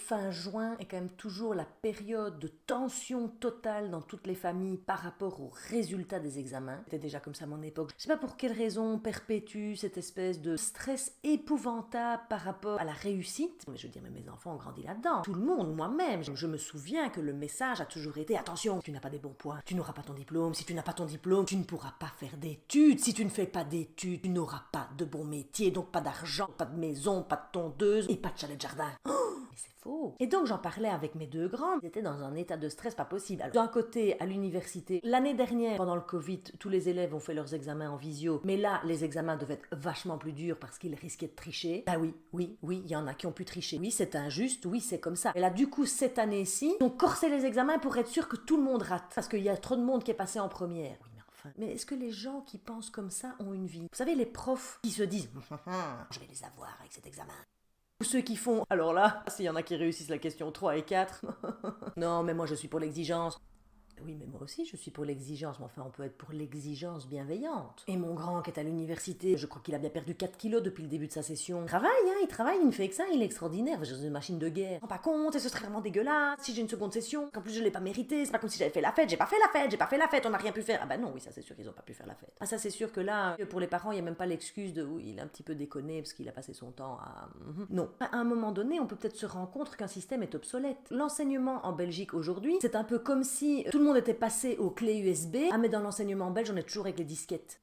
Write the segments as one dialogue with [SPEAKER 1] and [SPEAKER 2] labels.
[SPEAKER 1] fin juin est quand même toujours la période de tension totale dans toutes les familles par rapport aux résultats des examens. C'était déjà comme ça à mon époque. Je sais pas pour quelle raison on perpétue cette espèce de stress épouvantable par rapport à la réussite. Mais je veux dire, mais mes enfants ont grandi là-dedans. Tout le monde, moi-même. Je me souviens que le message a toujours été: attention, tu n'as pas des bons points, tu n'auras pas ton diplôme. Si tu n'as pas ton diplôme, tu ne pourras pas faire d'études. Si tu ne fais pas d'études, tu n'auras pas de bon métier, donc pas d'argent, pas de maison, pas de tondeuse et pas de chalet de jardin. Mais c'est faux. Et donc j'en parlais avec mes deux grands, ils étaient dans un état de stress pas possible. Alors, d'un côté, à l'université, l'année dernière, pendant le Covid, tous les élèves ont fait leurs examens en visio, mais là, les examens devaient être vachement plus durs parce qu'ils risquaient de tricher. Ah oui, il y en a qui ont pu tricher. Oui, c'est injuste, oui, c'est comme ça. Et là, du coup, cette année-ci, ils ont corsé les examens pour être sûr que tout le monde rate, parce qu'il y a trop de monde qui est passé en première. Oui, mais est-ce que les gens qui pensent comme ça ont une vie? Vous savez, les profs qui se disent je vais les avoir avec cet examen. Ou ceux qui font, alors là, s'il y en a qui réussissent la question 3 et 4, non, mais moi je suis pour l'exigence. Oui, mais moi aussi, je suis pour l'exigence, mais enfin, on peut être pour l'exigence bienveillante. Et mon grand qui est à l'université, je crois qu'il a bien perdu 4 kilos depuis le début de sa session. Il travaille, il ne fait que ça, il est extraordinaire. Je suis une machine de guerre. Je me rends pas compte, et ce serait vraiment dégueulasse si j'ai une seconde session. En plus, je l'ai pas mérité, c'est pas comme si j'avais fait la fête, j'ai pas fait la fête, on n'a rien pu faire. Ah bah non, oui, ça c'est sûr qu'ils ont pas pu faire la fête. Ah, ça c'est sûr que là, pour les parents, il y a même pas l'excuse de oui, il a un petit peu déconné parce qu'il a passé son temps à. Non. À un moment donné, on peut peut-être se rendre compte qu'un système est obsolète. L'enseignement en Belgique aujourd'hui, c'est un peu comme si tout le monde était passé aux clés USB. Ah, mais dans l'enseignement belge, on est toujours avec les disquettes.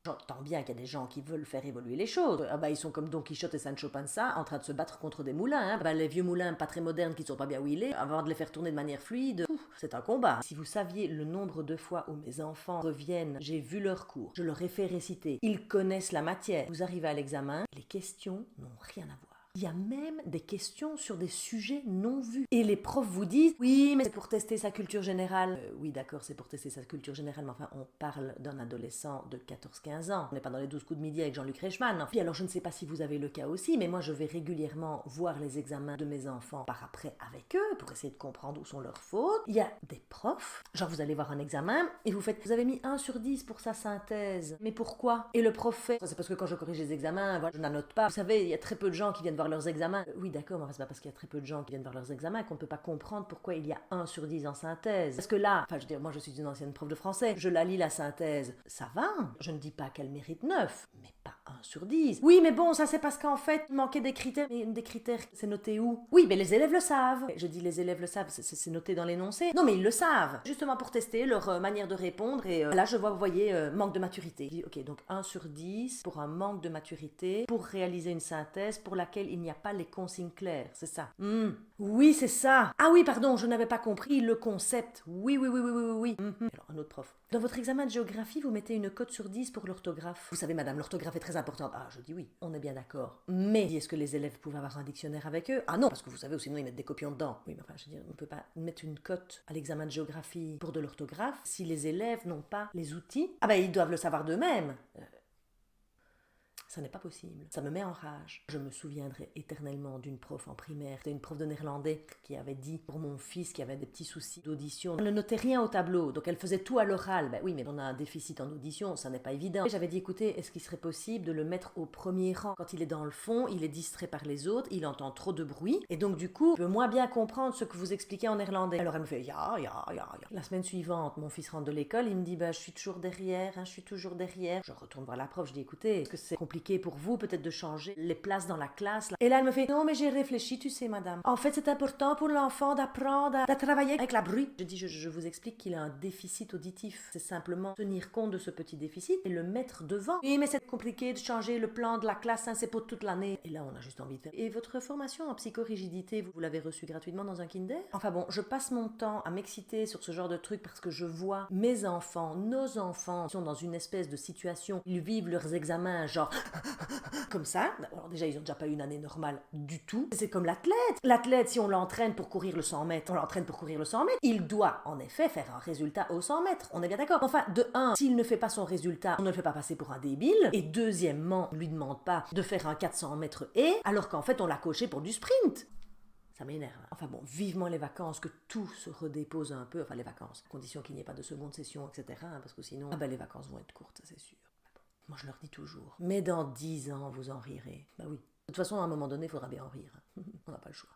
[SPEAKER 1] J'entends bien qu'il y a des gens qui veulent faire évoluer les choses. Ah bah ils sont comme Don Quichotte et Sancho Panza en train de se battre contre des moulins. Hein. Bah, les vieux moulins pas très modernes qui sont pas bien huilés, avant de les faire tourner de manière fluide, c'est un combat. Si vous saviez le nombre de fois où mes enfants reviennent, j'ai vu leur cours, je leur ai fait réciter, ils connaissent la matière. Vous arrivez à l'examen, les questions n'ont rien à voir. Il y a même des questions sur des sujets non vus. Et les profs vous disent « Oui, mais c'est pour tester sa culture générale. » Oui, d'accord, c'est pour tester sa culture générale, mais enfin, on parle d'un adolescent de 14-15 ans. On n'est pas dans les 12 coups de midi avec Jean-Luc Reichmann. Puis alors, je ne sais pas si vous avez le cas aussi, mais moi, je vais régulièrement voir les examens de mes enfants par après avec eux, pour essayer de comprendre où sont leurs fautes. Il y a des profs, genre vous allez voir un examen, et vous faites « Vous avez mis 1 sur 10 pour sa synthèse. Mais pourquoi ?» Et le prof fait « Ça, c'est parce que quand je corrige les examens, voilà, je n'annote pas. Vous savez, il y a très peu de gens qui viennent voir leurs examens. » Oui, d'accord, mais c'est pas parce qu'il y a très peu de gens qui viennent voir leurs examens qu'on ne peut pas comprendre pourquoi il y a 1 sur 10 en synthèse. Parce que là, enfin, je veux dire, moi je suis une ancienne prof de français, je la lis la synthèse, ça va. Je ne dis pas qu'elle mérite 9, mais pas 1 sur 10. Oui, mais bon, ça c'est parce qu'en fait, il manquait des critères. Mais des critères, c'est noté où? Oui, mais les élèves le savent. Je dis les élèves le savent, c'est noté dans l'énoncé. Non, mais ils le savent. Justement pour tester leur manière de répondre. Et là, je vois, vous voyez, manque de maturité. Je dis, ok, donc 1 sur 10 pour un manque de maturité, pour réaliser une synthèse pour laquelle il n'y a pas les consignes claires, c'est ça. Oui, c'est ça. Ah oui, pardon, je n'avais pas compris le concept. Oui. Alors, un autre prof. Dans votre examen de géographie, vous mettez une cote sur 10 pour l'orthographe. Vous savez, madame, l'orthographe est très importante. Ah, je dis oui, on est bien d'accord. Mais est-ce que les élèves pouvaient avoir un dictionnaire avec eux? Ah non, parce que vous savez, sinon ils mettent des copions dedans. Oui, mais enfin, je veux dire, on ne peut pas mettre une cote à l'examen de géographie pour de l'orthographe si les élèves n'ont pas les outils. Ah ben, ils doivent le savoir d'eux-mêmes. Ça n'est pas possible. Ça me met en rage. Je me souviendrai éternellement d'une prof en primaire. C'était une prof de néerlandais qui avait dit pour mon fils qui avait des petits soucis d'audition. Elle ne notait rien au tableau, donc elle faisait tout à l'oral. Ben oui, mais on a un déficit en audition, ça n'est pas évident. Et j'avais dit, écoutez, est-ce qu'il serait possible de le mettre au premier rang? Quand il est dans le fond, il est distrait par les autres, il entend trop de bruit, et donc du coup, il peut moins bien comprendre ce que vous expliquez en néerlandais. Alors elle me fait, ya. La semaine suivante, mon fils rentre de l'école, il me dit, je suis toujours derrière, je suis toujours derrière. Je retourne voir la prof, je dis, écoutez, est-ce que c'est compliqué pour vous peut-être de changer les places dans la classe là. Et là elle me fait non mais j'ai réfléchi tu sais madame, en fait c'est important pour l'enfant d'apprendre à travailler avec la bruit. Je dis je vous explique qu'il a un déficit auditif, c'est simplement tenir compte de ce petit déficit et le mettre devant. Oui mais c'est compliqué de changer le plan de la classe, hein, c'est pour toute l'année. Et là on a juste envie de faire. Et votre formation en psychorigidité, vous l'avez reçue gratuitement dans un kinder? Enfin bon, je passe mon temps à m'exciter sur ce genre de trucs parce que je vois mes enfants, nos enfants sont dans une espèce de situation, ils vivent leurs examens genre comme ça. Alors déjà, ils ont déjà pas eu une année normale du tout. C'est comme l'athlète. L'athlète, si on l'entraîne pour courir le 100 mètres, on l'entraîne pour courir le 100 mètres, il doit en effet faire un résultat au 100 mètres. On est bien d'accord. Enfin, de un, s'il ne fait pas son résultat, on ne le fait pas passer pour un débile. Et deuxièmement, on lui demande pas de faire un 400 mètres et, alors qu'en fait, on l'a coché pour du sprint. Ça m'énerve. Enfin bon, vivement les vacances, que tout se redépose un peu. Enfin, les vacances, à condition qu'il n'y ait pas de seconde session, etc. Parce que sinon, les vacances vont être courtes, ça c'est sûr. Moi, je leur dis toujours. Mais dans 10 ans, vous en rirez. Bah oui. De toute façon, à un moment donné, il faudra bien en rire. On n'a pas le choix.